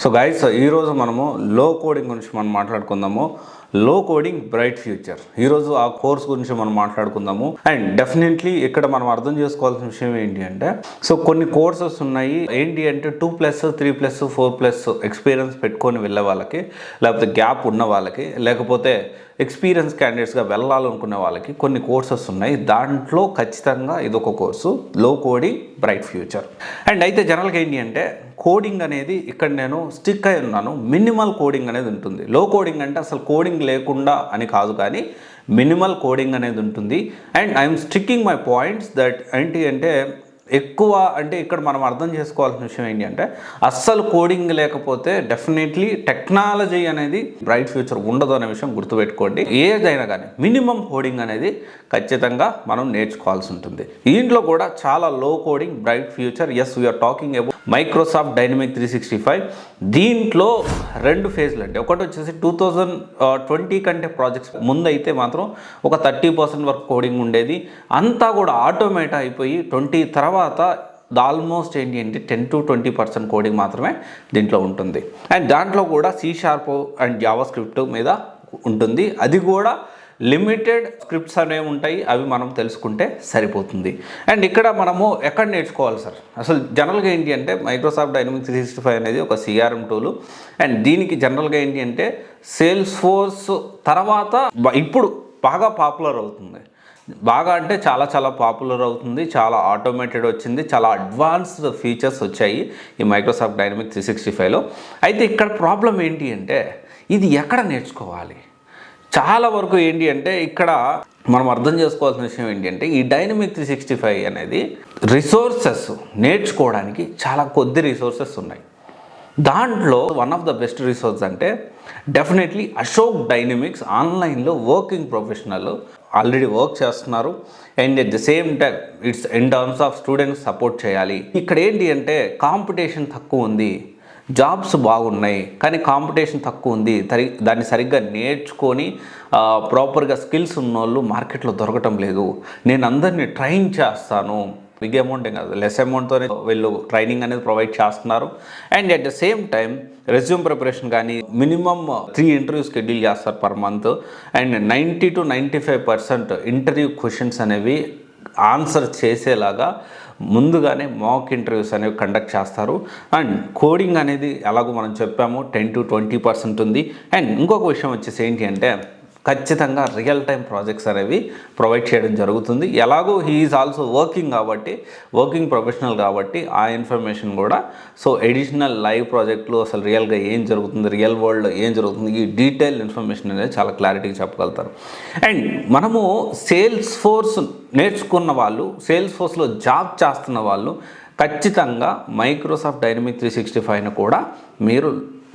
So guys ఈరోజు మనము లో కోడింగ్ గురించి మనం మాట్లాడుకుందాము. లో కోడింగ్ బ్రైట్ ఫ్యూచర్, ఈరోజు ఆ కోర్స్ గురించి మనం మాట్లాడుకుందాము. అండ్ డెఫినెట్లీ ఇక్కడ మనం అర్థం చేసుకోవాల్సిన విషయం ఏంటి అంటే, సో కొన్ని కోర్సెస్ ఉన్నాయి ఏంటి అంటే 2+, 3+, 4+ ఎక్స్పీరియన్స్ పెట్టుకొని వెళ్ళే వాళ్ళకి, లేకపోతే గ్యాప్ ఉన్న వాళ్ళకి, లేకపోతే ఎక్స్పీరియన్స్ క్యాండిడేట్స్గా వెళ్ళాలనుకునే వాళ్ళకి కొన్ని కోర్సెస్ ఉన్నాయి. దాంట్లో ఖచ్చితంగా ఇదొక కోర్సు, లో కోడింగ్ బ్రైట్ ఫ్యూచర్. అండ్ అయితే జనరల్గా ఏంటి అంటే కోడింగ్ అనేది ఇక్కడ నేను స్టిక్ అయి ఉన్నాను, మినిమల్ కోడింగ్ అనేది ఉంటుంది. లో కోడింగ్ అంటే అసలు కోడింగ్ లేకుండా అని కాదు, కానీ మినిమల్ కోడింగ్ అనేది ఉంటుంది. And I'm sticking my points that ఏంటి అంటే ఎక్కువ అంటే ఇక్కడ మనం అర్థం చేసుకోవాల్సిన విషయం ఏంటి అంటే అస్సలు కోడింగ్ లేకపోతే డెఫినెట్లీ టెక్నాలజీ అనేది బ్రైట్ ఫ్యూచర్ ఉండదు అనే విషయం గుర్తుపెట్టుకోండి. ఏదైనా కానీ మినిమం కోడింగ్ అనేది ఖచ్చితంగా మనం నేర్చుకోవాల్సి ఉంటుంది. దీంట్లో కూడా చాలా లో coding bright future. Yes, we're talking about Microsoft dynamic 365. దీంట్లో రెండు ఫేజ్లు అండి. ఒకటి వచ్చేసి 2020 కంటే ప్రాజెక్ట్స్ ముందు అయితే మాత్రం ఒక 30% వరకు కోడింగ్ ఉండేది, అంతా కూడా ఆటోమేట్ అయిపోయి 20 తర్వాత ఆల్మోస్ట్ ఏంటి అంటే 10 to 20% కోడింగ్ మాత్రమే దీంట్లో ఉంటుంది. అండ్ దాంట్లో కూడా C# అండ్ జావా స్క్రిప్ట్ మీద ఉంటుంది. అది కూడా లిమిటెడ్ స్క్రిప్ట్స్ అనేవి ఉంటాయి, అవి మనం తెలుసుకుంటే సరిపోతుంది. అండ్ ఇక్కడ మనము ఎక్కడ నేర్చుకోవాలి సార్? అసలు జనరల్గా ఏంటి అంటే మైక్రోసాఫ్ట్ డైనమిక్ 365 అనేది ఒక CRM టూలు. అండ్ దీనికి జనరల్గా ఏంటి అంటే సేల్స్ ఫోర్స్ తర్వాత ఇప్పుడు బాగా పాపులర్ అవుతుంది. బాగా అంటే చాలా చాలా పాపులర్ అవుతుంది, చాలా ఆటోమేటెడ్ వచ్చింది, చాలా అడ్వాన్స్డ్ ఫీచర్స్ వచ్చాయి ఈ మైక్రోసాఫ్ట్ డైనమిక్ 365లో. అయితే ఇక్కడ ప్రాబ్లం ఏంటి అంటే ఇది ఎక్కడ నేర్చుకోవాలి? చాలా వరకు ఏంటి అంటే ఇక్కడ మనం అర్థం చేసుకోవాల్సిన విషయం ఏంటి అంటే ఈ డైనమిక్ 365 అనేది రిసోర్సెస్ నేర్చుకోవడానికి చాలా కొద్ది రిసోర్సెస్ ఉన్నాయి. దాంట్లో one of the best resource అంటే డెఫినెట్లీ అశోక్ డైనమిక్స్. ఆన్లైన్లో వర్కింగ్ ప్రొఫెషనల్ ఆల్రెడీ వర్క్ చేస్తున్నారు. And at the same time it's in terms of students support చేయాలి. ఇక్కడ ఏంటి అంటే కాంపిటీషన్ తక్కువ ఉంది, జాబ్స్ బాగున్నాయి, కానీ కాంపిటీషన్ తక్కువ ఉంది. దాన్ని సరిగ్గా నేర్చుకొని ప్రాపర్గా స్కిల్స్ ఉన్నోళ్ళు మార్కెట్లో దొరకటం లేదు. నేను అందరినీ ట్రైన్ చేస్తాను, బిగ్ అమౌంట్ కాదు, లెస్ అమౌంట్తోనే వీళ్ళు ట్రైనింగ్ అనేది ప్రొవైడ్ చేస్తున్నారు. And at the same time resume preparation కానీ మినిమమ్ 3 ఇంటర్వ్యూస్ షెడ్యూల్ చేస్తారు per month. And 90 to 95% interview questions అనేవి ఆన్సర్ చేసేలాగా ముందుగానే మాక్ ఇంటర్వ్యూస్ అనేవి కండక్ట్ చేస్తారు. అండ్ కోడింగ్ అనేది ఎలాగో మనం చెప్పాము 10 to 20% ఉంది. అండ్ ఇంకొక విషయం వచ్చేసి ఏంటి అంటే ఖచ్చితంగా రియల్ టైం ప్రాజెక్ట్స్ అనేవి ప్రొవైడ్ చేయడం జరుగుతుంది. ఎలాగో హీఈస్ ఆల్సో వర్కింగ్ కాబట్టి, వర్కింగ్ ప్రొఫెషనల్ కాబట్టి ఆ ఇన్ఫర్మేషన్ కూడా సో ఎడిషనల్ లైవ్ ప్రాజెక్టులు అసలు రియల్గా ఏం జరుగుతుంది, రియల్ వరల్డ్లో ఏం జరుగుతుంది, ఈ డీటెయిల్ ఇన్ఫర్మేషన్ అనేది చాలా క్లారిటీగా చెప్పగలుగుతారు. అండ్ మనము సేల్స్ ఫోర్స్ నేర్చుకున్న వాళ్ళు, సేల్స్ ఫోర్స్లో జాబ్ చేస్తున్న వాళ్ళు ఖచ్చితంగా మైక్రోసాఫ్ట్ డైనమిక్ 365ను కూడా మీరు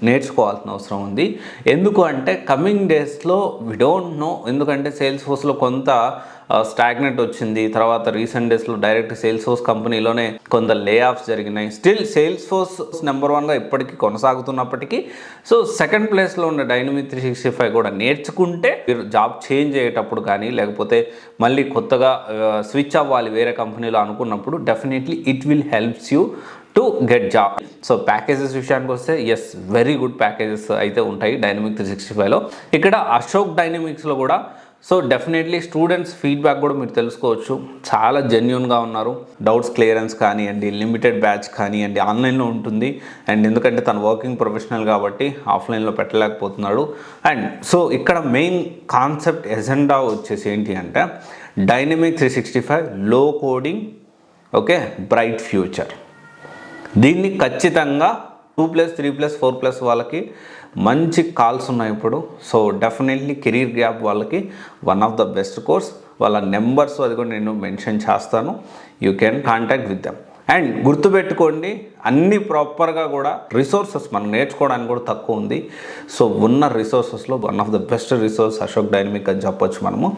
నేర్చుకోవాల్సిన అవసరం ఉంది. ఎందుకు అంటే కమింగ్ డేస్లో వి డోంట్ నో, ఎందుకంటే సేల్స్ ఫోర్స్లో కొంత స్టాగ్నెట్ వచ్చింది. తర్వాత రీసెంట్ డేస్లో డైరెక్ట్ సేల్స్ ఫోర్స్ కంపెనీలోనే కొంత లే ఆఫ్స్ జరిగినాయి. స్టిల్ సేల్స్ ఫోర్స్ నెంబర్ 1గా ఇప్పటికీ కొనసాగుతున్నప్పటికీ సో సెకండ్ ప్లేస్లో ఉన్న డైనమిక్ 365 కూడా నేర్చుకుంటే మీరు జాబ్ చేంజ్ అయ్యేటప్పుడు కానీ లేకపోతే మళ్ళీ కొత్తగా స్విచ్ అవ్వాలి వేరే కంపెనీలో అనుకున్నప్పుడు definitely it will helps you to get job. So packages విషయానికి వస్తే ఎస్, వెరీ గుడ్ ప్యాకేజెస్ అయితే ఉంటాయి డైనమిక్ 365లో. ఇక్కడ అశోక్ డైనమిక్స్లో కూడా సో డెఫినెట్లీ స్టూడెంట్స్ ఫీడ్బ్యాక్ కూడా మీరు తెలుసుకోవచ్చు, చాలా జెన్యూన్గా ఉన్నారు. డౌట్స్ క్లియరెన్స్ కానివ్వండి, లిమిటెడ్ బ్యాచ్ కానివ్వండి ఆన్లైన్లో ఉంటుంది. అండ్ ఎందుకంటే తను వర్కింగ్ ప్రొఫెషనల్ కాబట్టి ఆఫ్లైన్లో పెట్టలేకపోతున్నాడు. అండ్ సో ఇక్కడ మెయిన్ కాన్సెప్ట్ ఎజెండా వచ్చేసి ఏంటి అంటే డైనమిక్ 365 లో కోడింగ్, ఓకే, బ్రైట్ ఫ్యూచర్. దీన్ని ఖచ్చితంగా 2+, 3+, 4+ వాళ్ళకి మంచి కాల్స్ ఉన్నాయి ఇప్పుడు. సో డెఫినెట్లీ కెరీర్ గ్యాప్ వాళ్ళకి one of the best course. వాళ్ళ నెంబర్స్ అది కూడా నేను మెన్షన్ చేస్తాను, you can contact with them. And గుర్తుపెట్టుకోండి అన్ని ప్రాపర్గా కూడా రిసోర్సెస్ మనం నేర్చుకోవడానికి కూడా తక్కువ ఉంది. సో ఉన్న రిసోర్సెస్లో one of the best resource Ashok dynamic అని చెప్పొచ్చు మనము.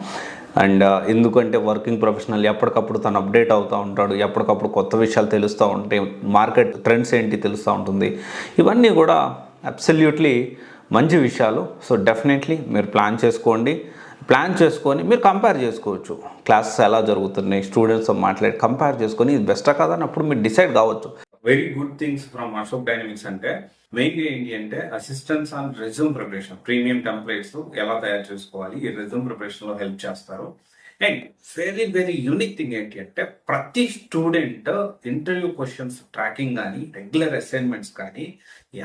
అండ్ ఎందుకంటే వర్కింగ్ ప్రొఫెషనల్ ఎప్పటికప్పుడు తను అప్డేట్ అవుతూ ఉంటాడు, ఎప్పటికప్పుడు కొత్త విషయాలు తెలుస్తూ ఉంటాయి, మార్కెట్ ట్రెండ్స్ ఏంటి తెలుస్తూ ఉంటుంది. ఇవన్నీ కూడా అబ్సల్యూట్లీ మంచి విషయాలు. సో డెఫినెట్లీ మీరు ప్లాన్ చేసుకొని మీరు కంపేర్ చేసుకోవచ్చు. క్లాసెస్ ఎలా జరుగుతున్నాయి, స్టూడెంట్స్తో మాట్లాడి కంపేర్ చేసుకొని ఇది బెస్టా కాదని అప్పుడు మీరు డిసైడ్ కావచ్చు. Very good things from Ashok dynamics అంటే మెయిన్గా ఏంటి అంటే assistance on resume preparation, premium templates ఎలా తయారు చేసుకోవాలి ఈ రెజ్యూమ్ ప్రిపరేషన్ లో హెల్ప్ చేస్తారు. And very very unique thing ఏంటి అంటే ప్రతి స్టూడెంట్ ఇంటర్వ్యూ క్వశ్చన్స్ ట్రాకింగ్ కానీ రెగ్యులర్ అసైన్మెంట్స్ కానీ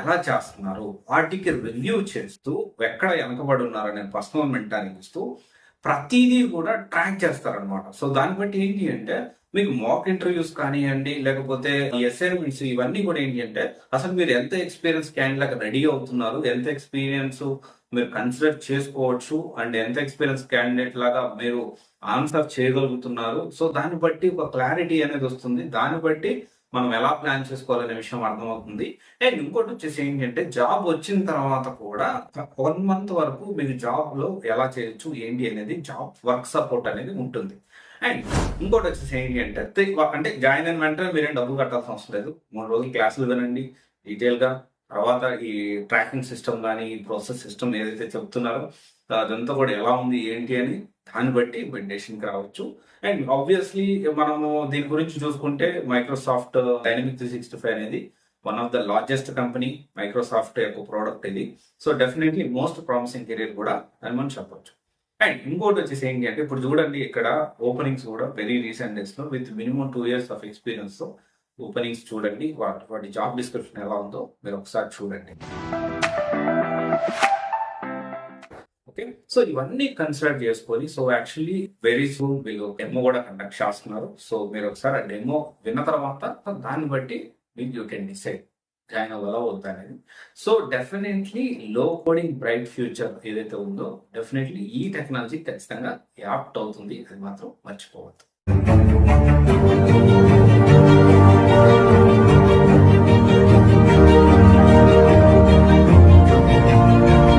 ఎలా చేస్తున్నారు వాటికి రివ్యూ చేస్తూ ఎక్కడ వెనకబడి ఉన్నారు అనే పర్సనల్ మెంటారింగ్ ఇస్తూ ప్రతిదీ కూడా ట్రాక్ చేస్తారనమాట. సో దాన్ని బట్టి ఏంటి అంటే మీకు మాక్ ఇంటర్వ్యూస్ కానివ్వండి లేకపోతే ఈ అసైన్మెంట్స్ ఇవన్నీ కూడా ఏంటి అంటే అసలు మీరు ఎంత ఎక్స్పీరియన్స్ క్యాండిడేట్ రెడీ అవుతున్నారు, ఎంత ఎక్స్పీరియన్స్ మీరు కన్సిడర్ చేసుకోవచ్చు అండ్ ఎంత ఎక్స్పీరియన్స్ క్యాండిడేట్ లాగా మీరు ఆన్సర్ చేయగలుగుతున్నారు. సో దాన్ని బట్టి ఒక క్లారిటీ అనేది వస్తుంది, దాన్ని బట్టి మనం ఎలా ప్లాన్ చేసుకోవాలనే విషయం అర్థమవుతుంది. అండ్ ఇంకోటి వచ్చేసి ఏంటంటే జాబ్ వచ్చిన తర్వాత కూడా 1 month వరకు మీకు జాబ్ లో ఎలా చేయొచ్చు ఏంటి అనేది జాబ్ వర్క్ సపోర్ట్ అనేది ఉంటుంది. అండ్ ఇంకోటి వచ్చేసి ఏంటి అంటే జాయిన్ అయిన వెంటనే మీరేం డబ్బులు కట్టాల్సిన అవసరం లేదు. 3 రోజులు క్లాసులు వినండి డీటెయిల్ గా, తర్వాత ఈ ట్రాకింగ్ సిస్టమ్ కానీ ఈ ప్రాసెస్ సిస్టమ్ ఏదైతే చెప్తున్నారో అదంతా కూడా ఎలా ఉంది ఏంటి అని దాన్ని బట్టి డెసిషన్కి రావచ్చు. అండ్ ఆబ్వియస్లీ మనము దీని గురించి చూసుకుంటే మైక్రోసాఫ్ట్ డైనమిక్ 365 అనేది one of the largest company, Microsoft యొక్క ప్రోడక్ట్ ఇది. So definitely most promising career కూడా అని మనం చెప్పొచ్చు. అండ్ ఇంకోటి వచ్చేసి ఏంటి అంటే ఇప్పుడు చూడండి ఇక్కడ ఓపెనింగ్స్ కూడా వెరీ రీసెంట్ డేస్ లో with minimum 2 years of experience తో ఓపెనింగ్స్ చూడండి, వాటి జాబ్ డిస్క్రిప్షన్ ఎలా ఉందో మీరు ఒకసారి చూడండి. ఓకే, సో ఇవన్నీ కన్సిడర్ చేసుకొని సో యాక్చువల్లీ వెరీ సూన్ వీళ్ళు డెమో కూడా కండక్ట్ చేస్తున్నారు. సో మీరు ఒకసారి ఆ డెమో విన్న తర్వాత దాన్ని బట్టి మీరు యూ కెన్ డిసైడ్ జాయిన్ అవ్వాలా వద్దా అనేది. సో డెఫినెట్లీ లో కోడింగ్ బ్రైట్ ఫ్యూచర్ ఏదైతే ఉందో డెఫినెట్లీ ఈ టెక్నాలజీ ఖచ్చితంగా యాప్ట్ అవుతుంది, అది మాత్రం మర్చిపోవద్దు.